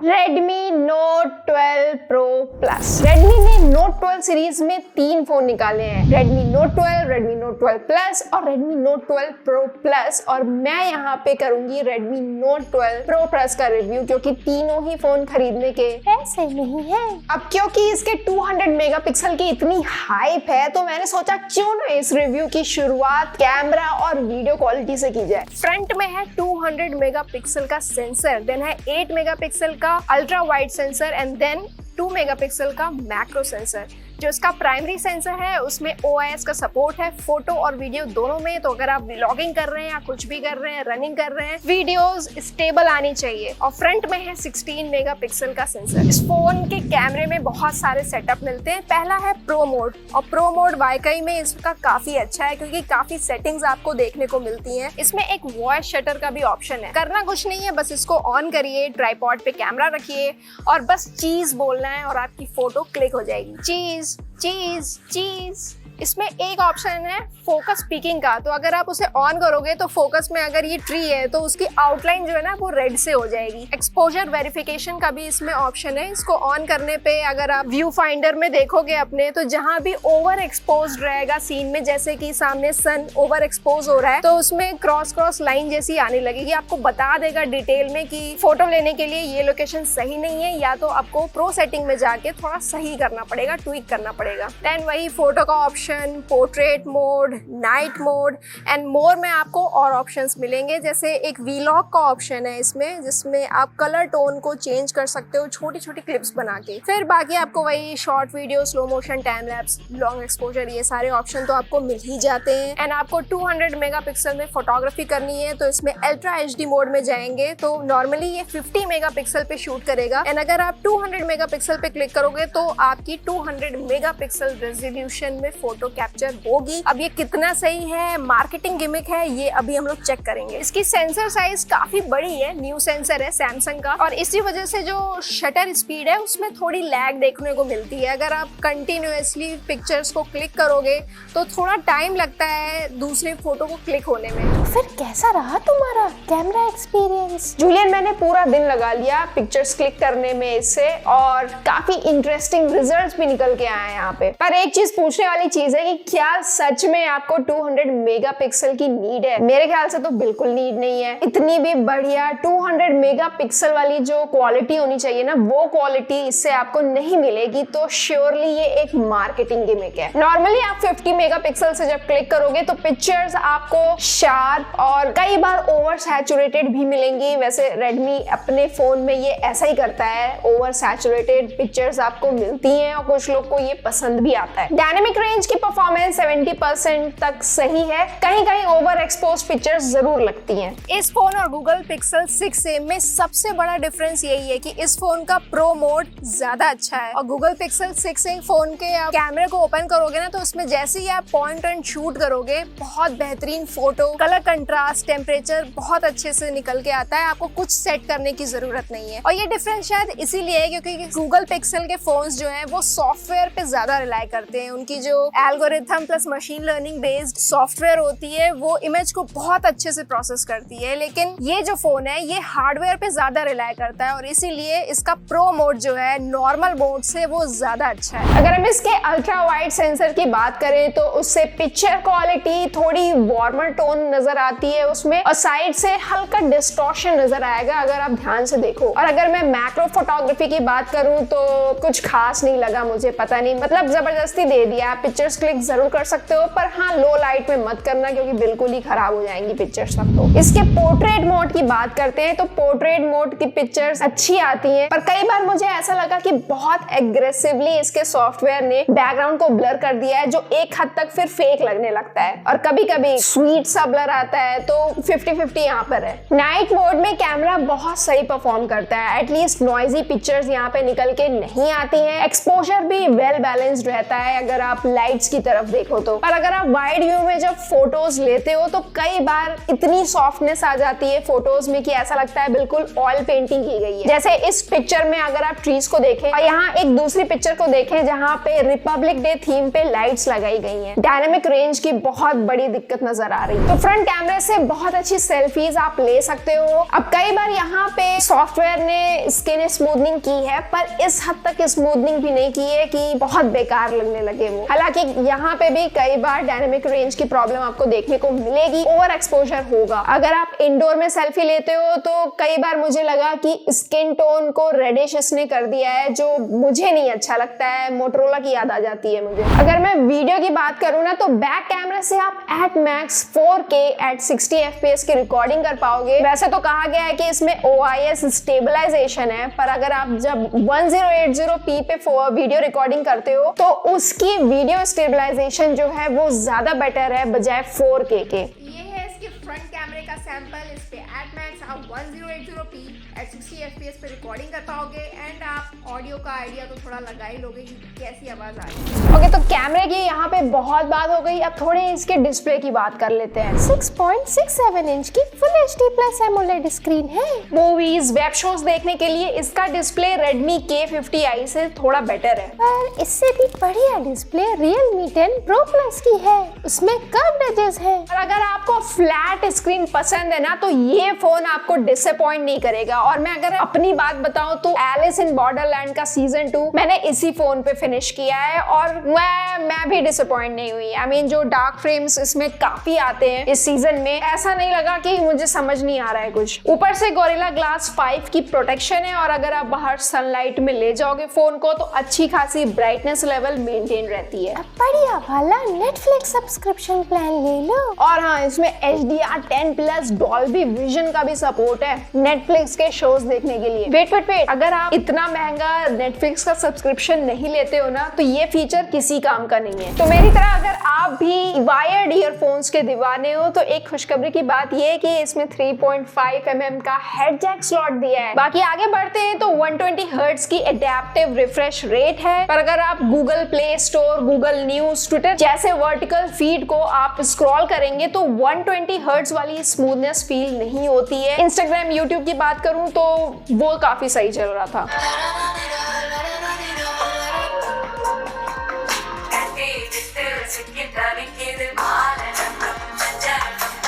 Redmi Note 12 Pro Plus। Redmi ने Note 12 series में 3 phone निकाले हैं, Redmi Note 12, Redmi Note 12 Plus और Redmi Note 12 Pro Plus। और मैं यहाँ पे करूंगी Redmi Note 12 Pro Plus का रिव्यू, क्योंकि तीनों ही फोन खरीदने के पैसे नहीं है। अब क्योंकि इसके 200 मेगापिक्सल की इतनी हाइप है, तो मैंने सोचा क्यों ना इस रिव्यू की शुरुआत कैमरा और वीडियो क्वालिटी से की जाए। फ्रंट में है 200 मेगापिक्सल का सेंसर, देन है 8 मेगापिक्सल का ultra wide sensor and then 2 megapixel का मैक्रो सेंसर। जो इसका प्राइमरी सेंसर है उसमें OIS का सपोर्ट है फोटो और वीडियो दोनों में। तो अगर आप व्लॉगिंग कर रहे हैं या कुछ भी कर रहे हैं, रनिंग कर रहे हैं, वीडियोस स्टेबल आनी चाहिए। और फ्रंट में है 16 मेगापिक्सल का सेंसर। इस फोन के कैमरे में बहुत सारे सेटअप मिलते हैं। पहला है प्रो मोड, और प्रो मोड वाकई में इसका काफी अच्छा है, क्योंकि काफी सेटिंग्स आपको देखने को मिलती हैं। इसमें एक वॉइस शटर का भी ऑप्शन है। करना कुछ नहीं है, बस इसको ऑन करिए, ट्राइपॉड पे कैमरा रखिए और बस चीज बोलना है और आपकी फोटो क्लिक हो जाएगी। चीज चीज चीज। इसमें एक ऑप्शन है फोकस पिकिंग का, तो अगर आप उसे ऑन करोगे तो फोकस में अगर ये ट्री है तो उसकी आउटलाइन जो है ना वो रेड से हो जाएगी। एक्सपोजर वेरिफिकेशन का भी इसमें ऑप्शन है। इसको ऑन करने पे अगर आप व्यू फाइंडर में देखोगे अपने, तो जहां भी ओवर एक्सपोज रहेगा सीन में, जैसे कि सामने सन ओवर एक्सपोज हो रहा है, तो उसमें क्रॉस लाइन जैसी आने लगेगी। आपको बता देगा डिटेल में कि फोटो लेने के लिए ये लोकेशन सही नहीं है, या तो आपको प्रो सेटिंग में जाके थोड़ा सही करना पड़ेगा, ट्विक करना पड़ेगा। देन वही फोटो का option, portrait mode, night mode and more में आपको और ऑप्शंस मिलेंगे। जैसे एक वीलॉग का ऑप्शन है इसमें, जिसमें आप कलर टोन को चेंज कर सकते हो छोटी छोटी क्लिप्स बना के। फिर बाकी आपको वही short video, slow motion, time lapse, long exposure, ये सारे ऑप्शन तो आपको मिल ही जाते हैं। एंड आपको 200 मेगापिक्सल में फोटोग्राफी करनी है तो इसमें अल्ट्रा HD मोड में जाएंगे तो नॉर्मली ये 50 मेगापिक्सल पे शूट करेगा। एंड अगर आप 200 मेगापिक्सल पे क्लिक करोगे तो आपकी 200 मेगापिक्सल रेजोल्यूशन में फोटो कैप्चर होगी। अब ये कितना सही है, मार्केटिंग गिमिक है, ये अभी हम लोग चेक करेंगे। इसकी सेंसर साइज काफी बड़ी है, न्यू सेंसर है सैमसंग का, और इसी वजह से जो शटर स्पीड है उसमें थोड़ी लैग देखने को मिलती है। अगर आप कंटिन्यूअसली पिक्चर्स को क्लिक करोगे तो थोड़ा टाइम लगता है दूसरी फोटो को क्लिक होने में। फिर कैसा रहा तुम्हारा कैमरा एक्सपीरियंस? जूलियन, मैंने पूरा दिन लगा लिया पिक्चर्स क्लिक करने में इससे, और काफी इंटरेस्टिंग रिजल्ट्स भी निकल के आए हैं यहाँ पे। पर एक चीज पूछने वाली चीज है कि क्या सच में आपको 200 मेगापिक्सल की नीड है? मेरे ख्याल से तो बिल्कुल नीड नहीं है। इतनी भी बढ़िया 200 मेगापिक्सल वाली जो क्वालिटी होनी चाहिए ना, वो क्वालिटी इससे आपको नहीं मिलेगी। तो श्योरली ये एक मार्केटिंग गिमिक है। नॉर्मली आप 50 मेगापिक्सल से जब क्लिक करोगे तो पिक्चर्स आपको शार्प और कई बार ओवर सैचुरेटेड भी मिलेंगी। वैसे रेडमी अपने फोन में ये ऐसा ही करता है, ओवर सैचुरेटेड पिक्चर्स आपको मिलती हैं और कुछ लोग को ये पसंद भी आता है। डायनेमिक रेंज की परफॉर्मेंस 70% तक सही है, कहीं कहीं ओवर एक्सपोज पिक्चर्स जरूर लगती हैं। इस फोन और गूगल पिक्सल 6a में सबसे बड़ा डिफरेंस यही है कि इस फोन का प्रो मोड ज्यादा अच्छा है, और गूगल पिक्सल 6a फोन के आप कैमरे को ओपन करोगे ना, तो उसमें जैसे ही आप पॉइंट एंड शूट करोगे बहुत बेहतरीन फोटो, कलर कंट्रास्ट, टेम्परेचर बहुत अच्छे से निकल के आता है। आपको कुछ सेट करने की जरूरत नहीं है। और ये डिफरेंस शायद इसीलिए है क्योंकि गूगल पिक्सल के फोन्स जो हैं वो सॉफ्टवेयर पे ज्यादा रिलाई करते हैं। उनकी जो algorithm plus machine learning based software होती है वो इमेज को बहुत अच्छे से प्रोसेस करती है, लेकिन ये जो फोन है ये हार्डवेयर पे ज्यादा रिलाई करता है, और इसीलिए इसका प्रो मोड जो है नॉर्मल मोड से वो ज्यादा अच्छा है। अगर हम इसके अल्ट्रा वाइड सेंसर की बात करें तो उससे पिक्चर क्वालिटी थोड़ी वार्मर टोन नजर आती है उसमें, और साइड से हल्का डिस्टॉर्शन नजर आएगा अगर आप ध्यान से देखो। और अगर मैं मैक्रो फोटोग्राफी की बात करूं तो कुछ खास नहीं लगा मुझे, पता नहीं, मतलब जबरदस्ती दे दिया। आप पिक्चर्स क्लिक जरूर कर सकते हो, पर हाँ लो लाइट में मत करना क्योंकि बिल्कुल ही खराब हो जाएंगी पिक्चर्स तब तो। इसके पोर्ट्रेट मोड की बात करते हैं तो पोर्ट्रेट मोड की पिक्चर्स अच्छी आती हैं, पर कई बार मुझे ऐसा लगा कि बहुत एग्रेसिवली इसके सॉफ्टवेयर ने बैकग्राउंड को ब्लर कर दिया है, जो एक हद तक फिर फेक लगने लगता है, और कभी कभी स्वीट सा ब्लर आता है, तो 50-50 यहाँ पर है। नाइट मोड में कैमरा बहुत सही परफॉर्म करता है, एटलीस्ट नॉइजी पिक्चर्स यहाँ पे निकल के नहीं आती हैं। एक्सपोजर भी वेल बैलेंस्ड रहता है। अगर आप लाइट लाइट्स की तरफ देखो तो। पर अगर आप वाइड व्यू में जब फोटोज लेते हो तो कई बार इतनी सॉफ्टनेस आ जाती है फोटोज में कि ऐसा लगता है बिल्कुल ऑयल पेंटिंग की गई है। जैसे इस पिक्चर में अगर आप ट्रीज को देखें और यहाँ एक दूसरी पिक्चर को देखें जहाँ पे रिपब्लिक डे थीम पे लाइट्स लगाई गई हैं, डायनामिक रेंज की बहुत बड़ी दिक्कत नजर आ रही है। तो फ्रंट कैमरे से बहुत अच्छी सेल्फीज आप ले सकते हो। अब कई बार यहाँ पे सॉफ्टवेयर ने स्किन स्मूथनिंग की है, पर इस हद तक स्मूथनिंग भी नहीं की है कि बहुत बेकार लगने लगे वो। हालांकि यहाँ पे भी कई बार डायनामिक रेंज की प्रॉब्लम आपको देखने को मिलेगी, ओवर एक्सपोजर होगा। अगर आप इंडोर में सेल्फी लेते हो तो कई बार मुझे लगा कि स्किन टोन को रेडिश इसने कर दिया है, जो मुझे नहीं अच्छा लगता है। मोटरोला की याद आ जाती है मुझे। अगर मैं वीडियो की बात करूँ ना तो बैक कैमरा से आप at max 4K at 60 FPS की रिकॉर्डिंग कर पाओगे। वैसे तो कहा गया है कि इसमें OIS स्टेबलाइजेशन है, पर अगर आप जब 1080p पे वीडियो रिकॉर्डिंग करते हो तो उसकी वीडियो स्टेबलाइजेशन जो है वो ज्यादा बेटर है बजाय 4K के। ये है इसके फ्रंट कैमरे का सैंपल। इस पे एट मैक्स आप 1080p एट 60 FPS पे रिकॉर्डिंग कर पाओगे एंड आप ऑडियो का आइडिया तो थोड़ा लगा ही लोगे कि कैसी आवाज आ रही है। ओके, तो कैमरे की यहाँ पे बहुत बात हो गई, अब थोड़े इसके डिस्प्ले की बात कर लेते हैं। 6.67 इंच की Full HD Plus AMOLED screen है। मूवीज, वेब शोज देखने के लिए इसका डिस्प्ले Redmi K50i से थोड़ा बेटर है, पर इससे भी बढ़िया डिस्प्ले Realme 10 Pro Plus की है। उसमें कर्व्ड एजेस हैं। और अगर आपको फ्लैट स्क्रीन पसंद है ना तो ये फोन आपको डिसअपॉइंट नहीं करेगा। और मैं अगर अपनी बात बताऊं तो एलिस इन बॉर्डरलैंड का सीजन 2 मैंने इसी फोन पे फिनिश किया है और मैं भी डिसअपॉइंट नहीं हुई। आई मीन जो डार्क फ्रेम्स इसमें काफी आते हैं इस सीजन में, ऐसा नहीं लगा कि मुझे समझ नहीं आ रहा है कुछ। ऊपर से गोरिल्ला ग्लास 5 की प्रोटेक्शन है और अगर आप बाहर सनलाइट में ले जाओगे फोन को तो अच्छी खासी ब्राइटनेस लेवल मेंटेन रहती है। अब बढ़िया वाला नेटफ्लिक्स सब्सक्रिप्शन प्लान ले लो। और हाँ, इसमें HDR10+ डॉल्बी विजन का भी सपोर्ट है नेटफ्लिक्स के शोज देखने के लिए। वेट, अगर आप इतना महंगा नेटफ्लिक्स का सब्सक्रिप्शन नहीं लेते हो ना तो ये फीचर किसी काम का नहीं है। तो मेरी तरह अगर आप भी वायर्ड ईयरफोन्स के दीवाने हो तो एक खुशखबरी की बात ये है कि इसमें 3.5 mm का हेड जैक स्लॉट दिया है। बाकी आगे बढ़ते हैं तो 120 हर्ट्ज की एडेप्टिव रिफ्रेश रेट है, पर अगर आप Google play store, Google news, Twitter जैसे वर्टिकल फीड को आप स्क्रॉल करेंगे तो 120 हर्ट्ज वाली स्मूथनेस फील नहीं होती है। इंस्टाग्राम, यूट्यूब की बात करूं तो वो काफी सही चल रहा था।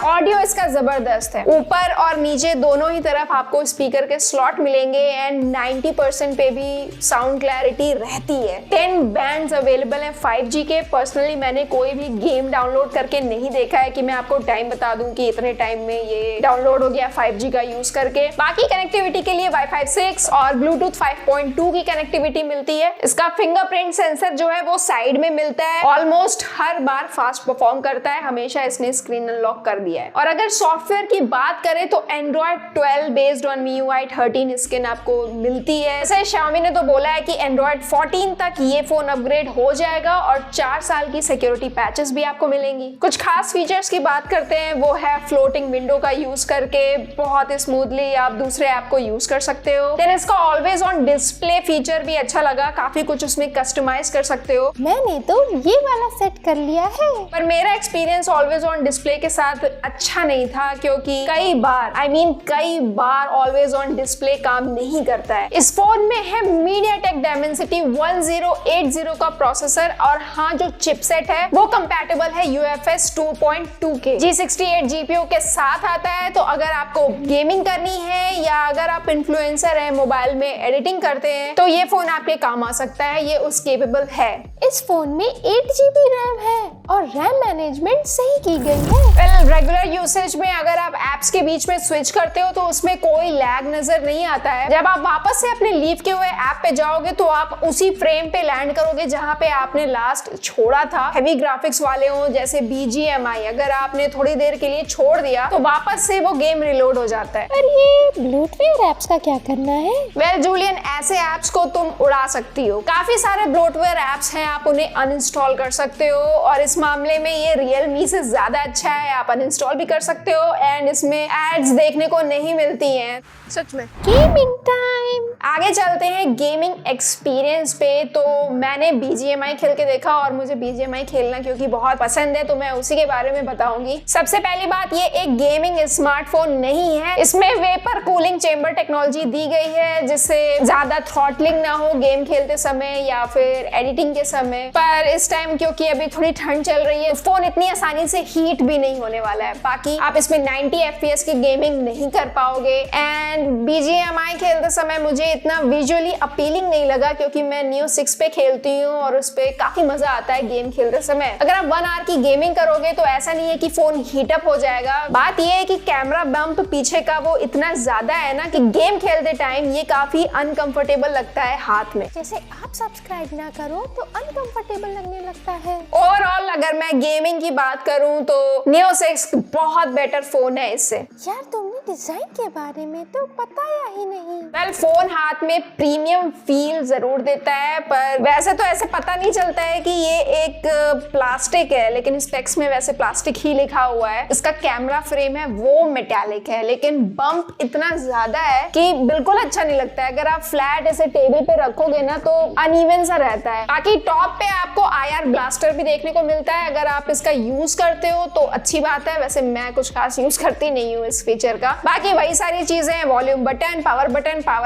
ऑडियो इसका जबरदस्त है। ऊपर और नीचे दोनों ही तरफ आपको स्पीकर के स्लॉट मिलेंगे एंड 90% पे भी साउंड क्लैरिटी रहती है। 10 बैंड्स अवेलेबल हैं 5G के। पर्सनली मैंने कोई भी गेम डाउनलोड करके नहीं देखा है कि मैं आपको टाइम बता दूं कि इतने टाइम में ये डाउनलोड हो गया 5G का यूज करके। बाकी कनेक्टिविटी के लिए Wi-Fi 6 और Bluetooth 5.2 की कनेक्टिविटी मिलती है। इसका फिंगरप्रिंट सेंसर जो है वो साइड में मिलता है। ऑलमोस्ट हर बार फास्ट परफॉर्म करता है, हमेशा इसने स्क्रीन अनलॉक कर दिया है। और अगर सॉफ्टवेयर की बात करें तो Android 12 based on MIUI 13 skin आपको मिलती है। जैसे Xiaomi ने तो बोला है कि Android 14 तक ये फोन अपग्रेड हो जाएगा और 4 साल की सिक्योरिटी पैचेस भी आपको मिलेंगी। कुछ खास फीचर्स की बात करते हैं, वो है फ्लोटिंग विंडो का यूज करके बहुत स्मूथली आप दूसरे ऐप को यूज कर सकते हो। देन इसका ऑलवेज ऑन डिस्प्ले फीचर भी अच्छा लगा, काफी कुछ उसमें कस्टमाइज कर सकते हो। मैंने तो ये वाला सेट कर लिया है, पर मेरा एक्सपीरियंस ऑलवेज ऑन डिस्प्ले के साथ अच्छा नहीं था क्योंकि कई बार ऑलवेज ऑन डिस्प्ले काम नहीं करता है। इस फोन में है MediaTek Dimensity 1080 का प्रोसेसर और हाँ, जो चिपसेट है वो कंपैटिबल है UFS 2.2 के G68 GPU के साथ आता है। तो अगर आपको गेमिंग करनी है या अगर आप इन्फ्लुएंसर हैं, मोबाइल में एडिटिंग करते हैं तो ये फोन आपके काम आ सकता है, ये उस केपेबल है। इस फोन में 8GB रैम है और रैम मैनेजमेंट सही की गई है। रेगुलर यूसेज में अगर आप एप्स के बीच में स्विच करते हो तो उसमें कोई लैग नजर नहीं आता है। जब आप वापस से अपने लीव के हुए ऐप पे जाओगे तो आप उसी फ्रेम पे लैंड करोगे जहां पे आपने लास्ट छोड़ा था। हेवी ग्राफिक्स वाले हो जैसे BGMI, अगर आपने थोड़ी देर के लिए छोड़ दिया तो वापस से वो गेम रिलोड हो जाता है। पर ये ब्लोटवेयर एप्स का क्या करना है? वेल जूलियन, ऐसे एप्स को तुम उड़ा सकती हो। काफी सारे ब्लोटवेयर एप्स हैं, आप उन्हें अनइंस्टॉल कर सकते हो और इस मामले में ये Realme से ज्यादा अच्छा है। आप अनइंस्टॉल भी कर सकते हो एंड इसमें एड्स देखने को नहीं मिलती हैं। सच में गेमिंग टाइम। आगे चलते हैं गेमिंग एक्सपीरियंस पे। तो मैंने BGMI खेल के देखा और मुझे BGMI खेलना क्योंकि बहुत पसंद है, तो मैं उसी के बारे में बताऊंगी। सबसे पहली बात, ये एक गेमिंग स्मार्टफोन नहीं है। इसमें वेपर कूलिंग चेंबर टेक्नोलॉजी दी गई है जिससे ज्यादा थ्रॉटलिंग ना हो गेम खेलते समय या फिर एडिटिंग के समय। पर इस टाइम क्योंकि अभी थोड़ी ठंड चल रही है, फोन इतनी आसानी से हीट भी नहीं होने वाला है। बाकी आप इसमें 90 FPS की गेमिंग नहीं कर पाओगे। एंड BGMI खेलते समय मुझे इतना विजुअली अपीलिंग नहीं लगा क्योंकि मैं Neo 6 पे खेलती हूँ और उस पे काफी मजा आता है गेम खेलते समय। अगर आप 1 आवर की गेमिंग करोगे तो ऐसा नहीं है कि फोन हीट अप हो जाएगा। बात ये है कि कैमरा बम्प पीछे का वो इतना ज्यादा है ना कि गेम खेलते टाइम ये काफी अनकंफर्टेबल लगता है हाथ में। जैसे आप सब्सक्राइब ना करो तो अनकंफर्टेबल लगने लगता है। ओवरऑल अगर मैं गेमिंग की बात करूं तो Neo 6 बहुत बेटर फोन है इससे। यार तुमने डिजाइन के बारे में तो बताया ही नहीं। वेल, फोन हाथ में प्रीमियम फील जरूर देता है, पर वैसे तो ऐसे पता नहीं चलता है कि ये एक प्लास्टिक है, लेकिन स्पेक्स में वैसे प्लास्टिक ही लिखा हुआ है। इसका कैमरा फ्रेम है वो मेटालिक है, लेकिन बम्प इतना ज्यादा है कि बिल्कुल अच्छा नहीं लगता है। अगर आप फ्लैट ऐसे टेबल पे रखोगे ना तो अनइवन सा रहता है। बाकी टॉप पे आपको IR ब्लास्टर भी देखने को मिलता है। अगर आप इसका यूज करते हो तो अच्छी बात है, वैसे मैं कुछ खास यूज करती नहीं हूँ इस फीचर का। बाकी वही सारी चीजें हैं, वॉल्यूम बटन, पावर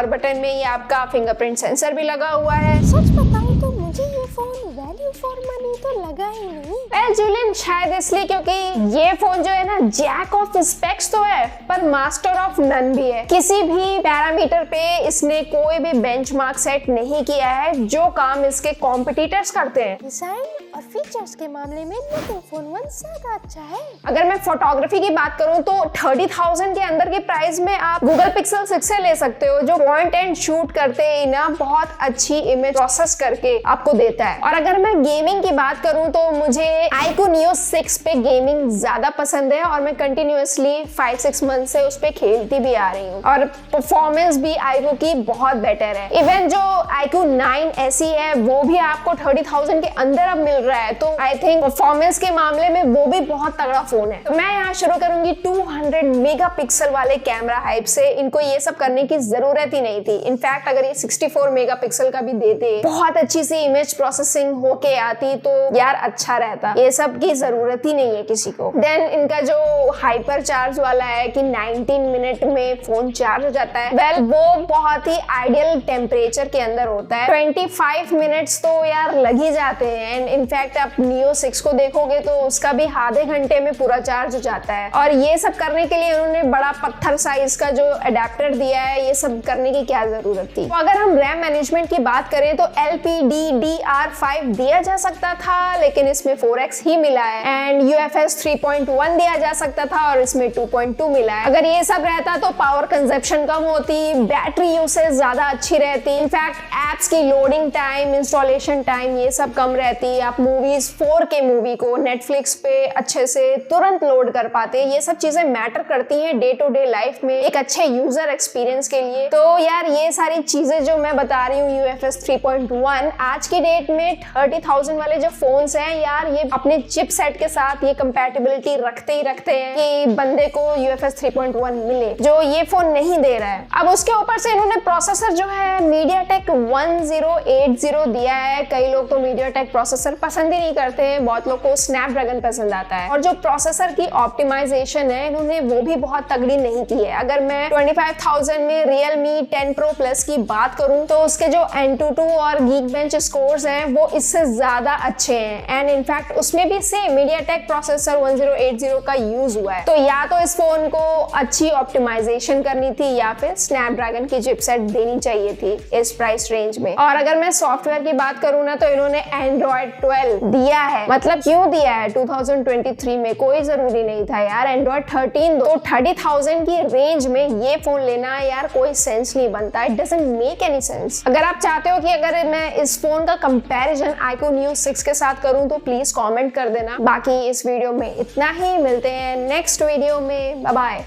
बटन में ये आपका फिंगरप्रिंट सेंसर भी लगा हुआ है। सच बताऊं तो मुझे ये फोन वैल्यू फॉर मनी तो लगा ही नहीं। वेल जूलियन, शायद इसलिए क्योंकि ये फोन जो है ना जैक ऑफ स्पेक्स तो है पर मास्टर ऑफ नन भी है। किसी भी पैरामीटर पे इसने कोई भी बेंचमार्क सेट नहीं किया है जो काम इसके कॉम्पिटिटर्स करते हैं। डिजाइन और फीचर्स के मामले में नथिंग फोन 1 ज्यादा अच्छा है। अगर मैं फोटोग्राफी की बात करूं तो 30,000 के अंदर के प्राइस में आप गूगल पिक्सल 6 से ले सकते हो, जो पॉइंट एंड शूट करते ही ना बहुत अच्छी इमेज प्रोसेस करके आपको देता है। और अगर मैं गेमिंग की बात करूं तो मुझे iQOO Neo 6 पे गेमिंग ज्यादा पसंद है और मैं कंटिन्यूअसली 5-6 मंथ से उस पे खेलती भी आ रही हूँ और परफॉर्मेंस भी iQOO की बहुत बेटर है। इवन जो iQOO 9 SE है वो भी आपको 30,000 के अंदर अब मिल रहा है, तो आई थिंक परफॉर्मेंस के मामले में वो भी बहुत तगड़ा फोन है। तो मैं यहाँ शुरू करूंगी 200 मेगापिक्सल वाले कैमरा हाइप से। इनको ये सब करने की जरूरत ही नहीं थी। इनफैक्ट अगर ये 64 मेगापिक्सल का भी देते, बहुत अच्छी सी इमेज प्रोसेसिंग होके आती तो यार अच्छा रहता। ये सब की जरूरत ही नहीं है किसी को। देन इनका जो हाइपर चार्ज वाला है कि 19 मिनट में फोन चार्ज हो जाता है, वेल वो बहुत ही आइडियल टेम्परेचर के अंदर होता है। 25 मिनट्स तो यार लग ही जाते हैं। एंड इनफैक्ट आप Neo 6 को देखोगे तो उसका भी आधे घंटे में पूरा चार्ज हो जाता है। और ये सब करने के लिए उन्होंने बड़ा पत्थर साइज का जो अडेप्टर दिया है, ये सब करने की क्या जरूरत थी। तो अगर हम रैम मैनेजमेंट की बात करें तो LPDDR5 दिया जा सकता था, लेकिन इसमें 4x ही मिला है। एंड UFS 3.1 दिया जा सकता था और इसमें 2.2 मिला है। अगर ये सब रहता तो पावर कंजप्शन कम होती, बैटरी यूसेज ज्यादा अच्छी रहती। इनफैक्ट एप्स की लोडिंग टाइम, इंस्टॉलेशन टाइम ये सब कम रहती। आप मूवीज 4K मूवी को नेटफ्लिक्स पे अच्छे से तुरंत लोड कर पाते। ये सब चीजें मैटर करती हैं डे टू डे लाइफ में एक अच्छे यूजर एक्सपीरियंस के लिए। तो यार ये सारी चीजें जो मैं बता रही हूँ UFS 3.1 आज की डेट में 30,000 वाले जो फोन्स हैं यार, ये अपने चिपसेट के साथ ये कंपैटिबिलिटी रखते ही रखते हैं कि बंदे को UFS 3.1 मिले, जो ये फोन नहीं दे रहा है। अब उसके ऊपर से इन्होंने प्रोसेसर जो है MediaTek 1080 दिया है। कई लोग तो MediaTek प्रोसेसर पसंद ही नहीं करते हैं, बहुत लोग को स्नैपड्रैगन पसंद आता है। और जो प्रोसेसर की ऑप्टिमाइजेशन है इन्होंने वो भी बहुत तगड़ी नहीं की है। अगर मैं 25,000 में Realme 10 Pro Plus की बात करूं तो उसके जो Antutu और Geekbench स्कोर्स हैं वो इससे ज्यादा अच्छे हैं। एंड इनफैक्ट उसमें भी सेम MediaTek प्रोसेसर 1080 का यूज हुआ है। तो या तो इस फोन को अच्छी ऑप्टिमाइजेशन करनी थी या फिर स्नैपड्रैगन की चिपसेट देनी चाहिए थी इस प्राइस रेंज में। और अगर मैं सॉफ्टवेयर की बात करूं ना तो इन्होंने Android 12 दिया है। मतलब क्यों दिया है 2023 में? कोई जरूरी नहीं था यार। Android 13 दो। तो 30,000 की रेंज में ये फोन लेना यार कोई सेंस नहीं बनता। It doesn't make any sense. अगर आप चाहते हो कि अगर मैं इस फोन का कंपैरिजन iQOO Neo 6 के साथ करूं तो प्लीज कमेंट कर देना। बाकी इस वीडियो में इतना ही। मिलते हैं नेक्स्ट वीडियो में। Bye bye.